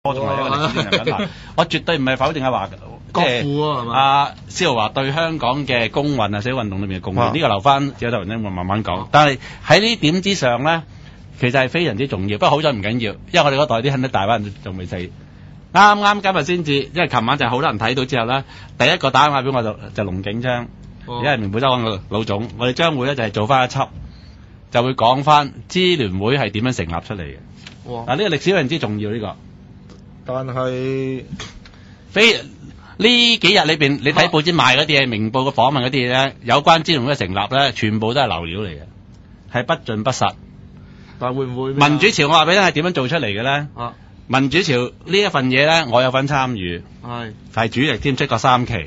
仲係一個歷史性嘅品牌。我絕對唔係否定阿華，國父啊，係嘛？阿施浩華對香港嘅工運啊，社會運動裏面嘅貢獻，呢個留翻自己頭先慢慢講。但係喺呢點之上咧，其實係非常之重要。不過好在唔緊要，因為我哋嗰代啲肯定大班人仲未死。啱啱今日先至，因為琴晚就係好多人睇到之後咧，第一個打電話俾我就龍景昌，因為明報週刊嘅老總，我哋將會咧就係做翻一輯，就會講翻支聯會係點樣成立出嚟嘅。嗱，呢個歷史非常之重要呢個。但係呢幾日裏邊，你睇報紙賣嗰啲嘢，明報嘅訪問嗰啲嘢咧，有關支聯會嘅成立咧，全部都係流料嚟嘅，係不盡不實。但會唔會民主潮？我話俾你聽係點樣做出嚟嘅咧？民主潮呢一份嘢咧，我有份參與，係主席添，出過3期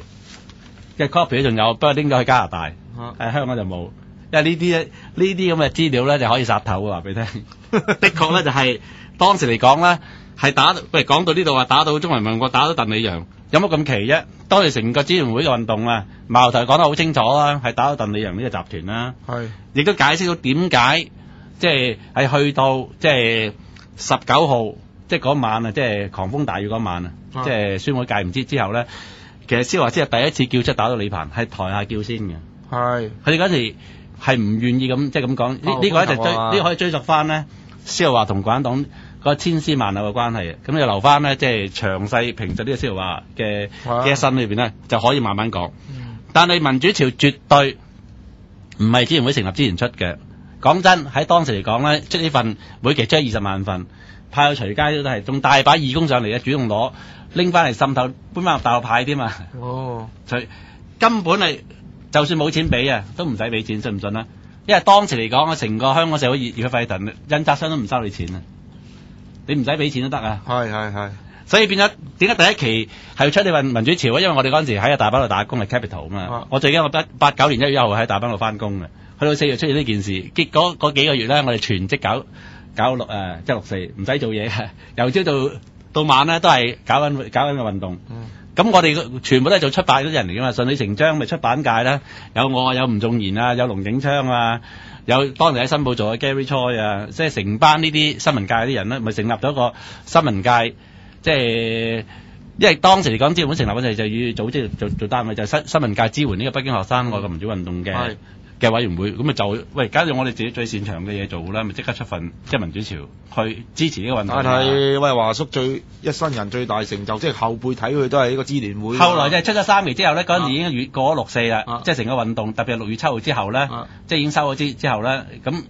嘅 copy 仲有，不過應該去加拿大，香港就冇，因為呢啲咁嘅資料咧就可以殺頭嘅，話俾你聽。的確咧就係當時嚟講咧。係喂，講到呢度話打到中華民國，打到鄧麗陽，有乜咁奇啫？當時成個支聯會嘅運動啊，矛頭講得好清楚啦，係打到鄧麗陽呢個集團啦。係，亦都解釋到點解即係去到即係19號，即係嗰晚啊，即係狂風大雨嗰晚啊，即係宣會界唔知之後咧，其實施華先係第一次叫出打到李鵬，係台下叫先嘅。係，佢哋嗰時係唔願意咁即係咁講，呢個一直呢個可以追溯翻咧，施華同共產黨個千絲萬縷嘅關係，咁就留翻咧，即係詳細評述呢個施浩華嘅一生裏邊咧，就可以慢慢講。但係民主潮絕對唔係支聯會成立之前出嘅。講真，喺當時嚟講咧，出呢份每期出20萬份，派去隨街都係，仲大把義工上嚟嘅，主動攞拎翻嚟滲透，搬翻入大陸派添嘛。根本係就算冇錢俾啊，都唔使俾錢，信唔信啊？因為當時嚟講，成個香港社會熱血沸騰，印刷商都唔收你錢啊。你唔使俾錢都得啊！係，所以變咗點解第一期係要出呢份民主潮啊？因為我哋嗰陣時喺大班度打工係 Capital 啊嘛。我最記得我89年1月1號喺大班度翻工嘅，去到4月出現呢件事，結果嗰幾個月咧，我哋全職搞664，唔使做嘢嘅，由朝到晚咧都係搞緊個運動。咁我哋全部都係做出版嗰啲人嚟噶嘛，順理成章咪出版界啦，有我啊，有吳仲賢啊，有龍景昌啊。有當年喺新報做嘅 Gary Choi 啊，即係成班呢啲新聞界啲人咧，咪成立咗一個新聞界，即係因為當時嚟講，支聯會成立嗰陣就要組織做單位，就係新聞界支援呢個北京學生愛國民主運動嘅委員會，咁咪就喂，假如我哋自己最擅長嘅嘢做啦，咪即刻出份即係民主潮去支持呢個運動。但係喂，華叔一生人最大成就，即係後輩睇佢都係呢個支聯會。後來就係出咗3期之後咧，嗰陣時已經越過咗6·4啦，即係成個運動，特別係6月7號之後咧，即係已經收咗之後咧，咁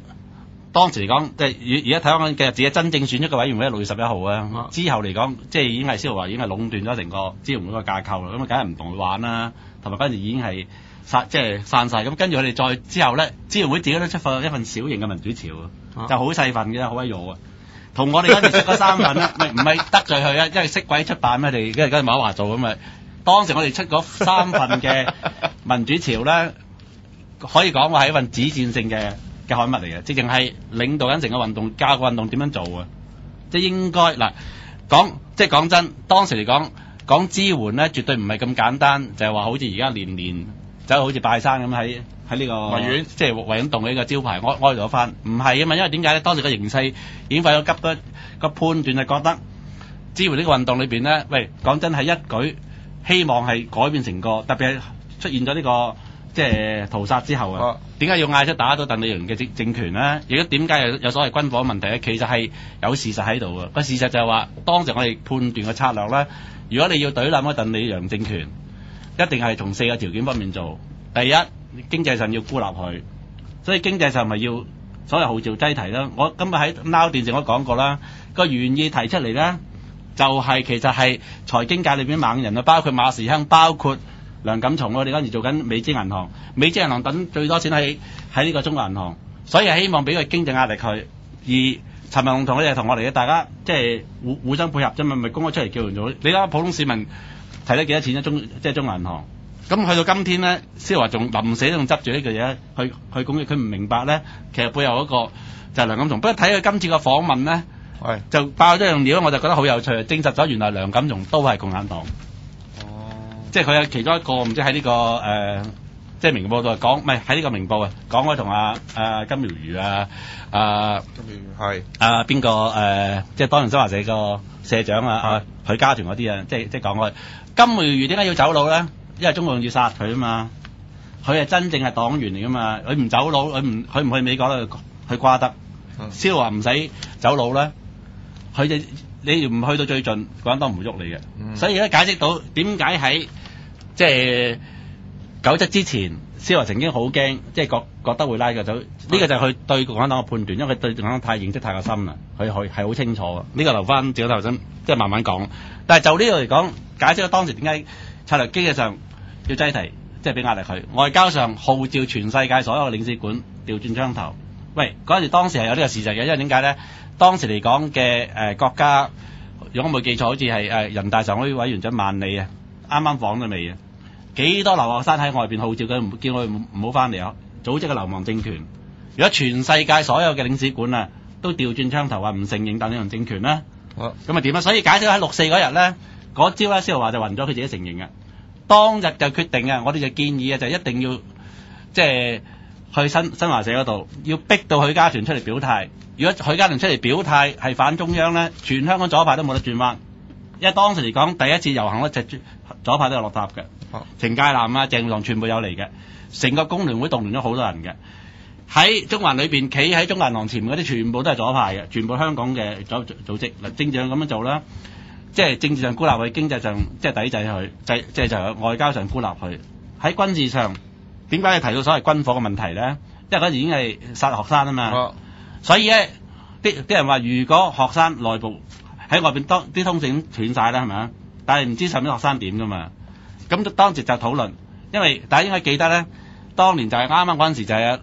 當時嚟講，即係而家睇翻嘅日子，真正選出嘅委員會係6月11號啊。之後嚟講，即係已經係施浩華已經係壟斷咗成個支聯會個架構啦，咁啊梗係唔同佢玩啦，同埋嗰陣時已經係。即係散晒，咁跟住佢哋再之後咧，支聯會自己都出一份小型嘅民主潮就好細份嘅，好鬼弱啊！同我哋嗰陣時出嗰3份咧，唔係得罪佢啊，因為識鬼出版咩哋，跟住馬華做咁啊。當時我哋出嗰3份嘅民主潮咧，可以講話係一份指戰性嘅刊物嚟嘅，直情係領導緊成個運動，教個運動點樣做啊！即係應該嗱講真，當時嚟講支援咧，絕對唔係咁簡單，就係話好似而家年走好似拜山咁喺呢個維園，即係維園洞嘅呢個招牌哀咗翻，唔係啊嘛，因為點解咧？當時個形勢已經快咗急得個判斷係覺得支援呢個運動裏邊咧，喂，講真係一舉希望係改變成個，特別係出現咗呢個即係屠殺之後啊，點解要嗌出打到鄧麗陽嘅政權咧？亦都點解有所謂軍火問題咧？其實係有事實喺度嘅，個事實就係話當時我哋判斷嘅策略咧，如果你要懟冧嗰鄧麗陽政權。一定係從4個條件方面做。第一，經濟上要孤立佢，所以經濟上咪要所謂號召擠提啦。我今日喺 Now 電視我講過啦，個原意提出嚟咧，就係其實係財經界裏邊猛人啊，包括馬時亨，包括梁錦松，我哋嗰陣時做緊美資銀行，美資銀行等最多錢喺呢個中國銀行，所以係希望俾個經濟壓力佢。而陳文龍同佢哋同我哋嘅大家即係互相配合啫嘛，咪公開出嚟叫人做。你睇普通市民。提得幾多錢即係中銀行。咁去到今天咧，施浩華仲臨死都仲執住呢句嘢去攻擊，佢唔明白咧，其實背後嗰個就係梁錦松。不過睇佢今次個訪問咧，就爆咗一樣料，我就覺得好有趣，證實咗原來梁錦松都係共產黨。即係佢係其中一個，唔知喺呢個即係明報度講，唔係喺呢個明報啊，講開同金苗瑜金苗瑜係邊個即係當年新華社個社長許家屯嗰啲啊，即係講開金苗瑜點解要走佬咧？因為中共要殺佢啊嘛，佢係真正係黨員嚟噶嘛，佢唔走佬，佢唔去美國咧去瓜得，蕭話唔使走佬咧，佢就你唔去到最盡，國民黨唔會喐你嘅，所以咧解釋到點解喺即係97之前，蕭華曾經好驚，即係覺得會拉佢走，呢個就係佢對共產黨嘅判斷，因為佢對共產黨太認識太過深啦，佢係好清楚嘅。呢個留翻趙頭先，即係慢慢講。但係就呢度嚟講，解釋咗當時點解策略經濟上要擠提，即係俾壓力佢；外交上號召全世界所有嘅領事館調轉槍頭。喂，嗰陣時當時係有呢個事實嘅，因為點解咧？當時嚟講嘅國家，如果我冇記錯，好似係人大常委委員長萬里啊，啱啱訪咗未啊？幾多留學生喺外邊號召佢，叫佢唔好翻嚟啊！組織個流亡政權。如果全世界所有嘅領事館啊都調轉槍頭話唔承認鄧小平政權啦，咁啊點啊？所以解釋喺6.4嗰日咧，嗰朝咧蕭華就暈咗，佢自己承認嘅。當日就決定啊，我哋就建議啊，就一定要即係去新華社嗰度，要逼到許家屯出嚟表態。如果許家屯出嚟表態係反中央咧，全香港左派都冇得轉彎。因為當時嚟講，第一次遊行咧，就左派都有落搭嘅。程介南啊、鄭耀棠全部有嚟嘅，成個工聯會動員咗好多人嘅。喺中環裏邊企喺中銀行前面嗰啲，全部都係左派嘅，全部香港嘅組織。嗱，政治上咁樣做啦，即係政治上孤立佢，經濟上即係抵制佢，即係就外交上孤立佢。喺軍事上，點解你提到所謂軍火嘅問題咧？因為嗰時已經係殺學生啊嘛。所以咧，啲人話，如果學生內部喺外邊啲通訊斷晒啦，係咪啊？但係唔知上面學生點噶嘛？咁當時就討論，因為大家應該記得咧，當年就係啱啱嗰陣時就係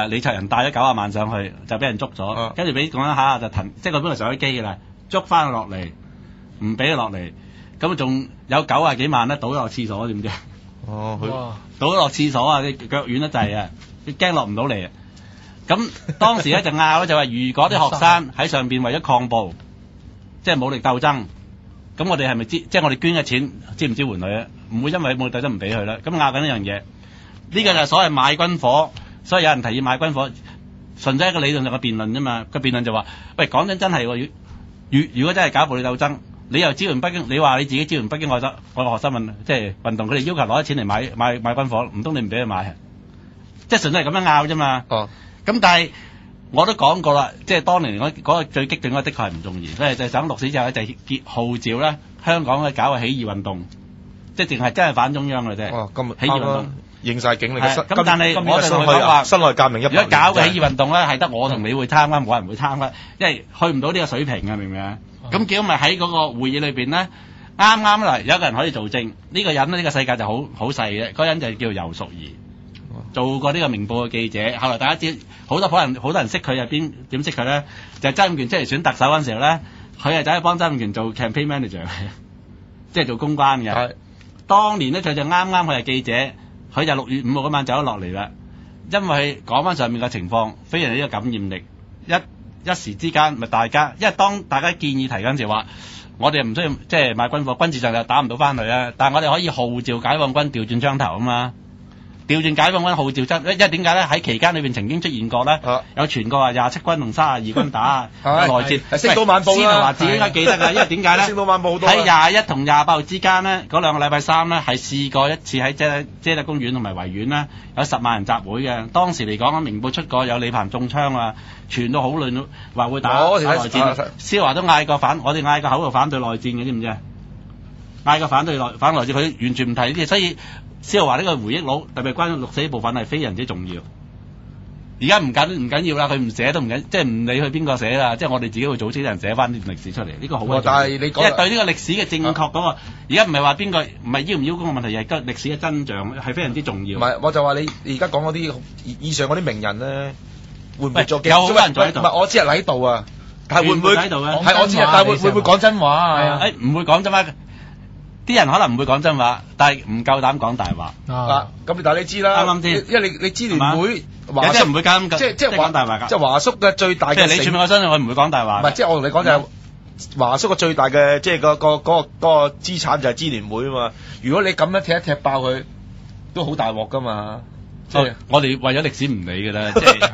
李卓人帶咗90萬上去，就俾人捉咗，跟住俾講一下就騰，即係佢本來上咗機嘅啦，捉翻佢落嚟，唔俾佢落嚟，咁仲有90幾萬咧倒咗落廁所，知唔知？倒咗落廁所啊！啲腳軟得滯啊，佢驚落唔到嚟啊！咁當時咧就拗就話，如果啲學生喺上邊為咗抗暴，即係武力鬥爭。咁我哋係咪即係我哋捐嘅錢支唔支援佢啊？唔會因為武力鬥爭唔俾佢啦。咁拗緊呢樣嘢，呢個就係所謂買軍火，所以有人提議買軍火，純粹一個理論上嘅辯論啫嘛。個辯論就話：喂，講真係喎，如果真係搞暴力鬥爭，你又支援北京，你話你自己支援北京愛國學生即係運動，佢哋要求攞啲錢嚟買軍火，唔通你唔俾佢買？即係純粹係咁樣拗啫嘛。咁但係我都講過啦，即係當年嗰個最激進嗰的確係唔中意，所以就想6.4之後咧就號召咧香港去搞個起義運動，即係淨係真係反中央嘅啫。起義運動認晒警力。咁但係我就同佢講話，辛亥革命如果搞個起義運動咧，係得我同你會參加，冇人會參加，因為去唔到呢個水平啊，明唔明啊？咁結果咪喺嗰個會議裏邊咧，啱啱嗱有一個人可以做證，呢個人呢個世界就好細嘅，嗰個人就叫游淑儀。做過呢個明報嘅記者，後來大家知好多人識佢，點識佢咧？就係曾蔭權出嚟選特首嗰陣時候咧，佢係走去幫曾蔭權做 campaign manager， 即係做公關嘅。當年咧佢就啱啱佢係記者，佢就6月5號嗰晚走咗落嚟啦。因為講翻上面嘅情況，非常之有感染力，一時之間咪大家，因為當大家建議提嗰陣時話，我哋唔需要即係買軍火，軍事上就打唔到翻去啦，但係我哋可以號召解放軍調轉槍頭啊嘛。調轉解放軍號召因為點解咧？喺期間裏邊曾經出現過咧，有傳過話27軍同32軍打內戰，係星島晚報啦。司徒華自己應該記得㗎，因為點解咧？星島晚報好多喺21同28號之間咧，嗰兩個禮拜三咧係試過一次喺遮打公園同埋維園咧有10萬人集會嘅。當時嚟講，明報出過有李鵬中槍啊，傳到好亂，話會打內戰。蕭華都嗌過我哋嗌過口號反對內戰嘅，知唔知啊？嗌過反對內戰，佢完全唔提呢啲，所以。蕭華呢個回憶錄特別關於6.4部分係非常之重要。而家唔緊要啦，佢唔寫都唔緊，即係唔理佢邊個寫啦，即係我哋自己會組織啲人寫翻呢段歷史出嚟，呢個好重要。但係你講，因為對呢個歷史嘅正確嗰個，而家唔係話邊個唔係邀唔邀功嘅問題，而係歷史嘅真相係非常之重要。唔係，我就話你而家講嗰啲以上嗰啲名人咧，會唔會作有好多人在喺度？唔係我知係喺度啊，但係會唔會喺度咧？係我知，但係會唔會講真話啊？唔會講真話。啲人可能唔會講真話，但係唔夠膽講大話。咁但係你知啦，啱先，因為你支聯會有啲人唔會咁即係講大話㗎。即係華叔嘅最大嘅，即係你全面我相信佢唔會講大話。唔係，即係我同你講就係華叔嘅最大嘅，即係嗰個資產就係支聯會啊嘛。如果你咁樣踢一踢爆佢，都好大鑊㗎嘛。即係我哋為咗歷史唔理㗎啦，即係。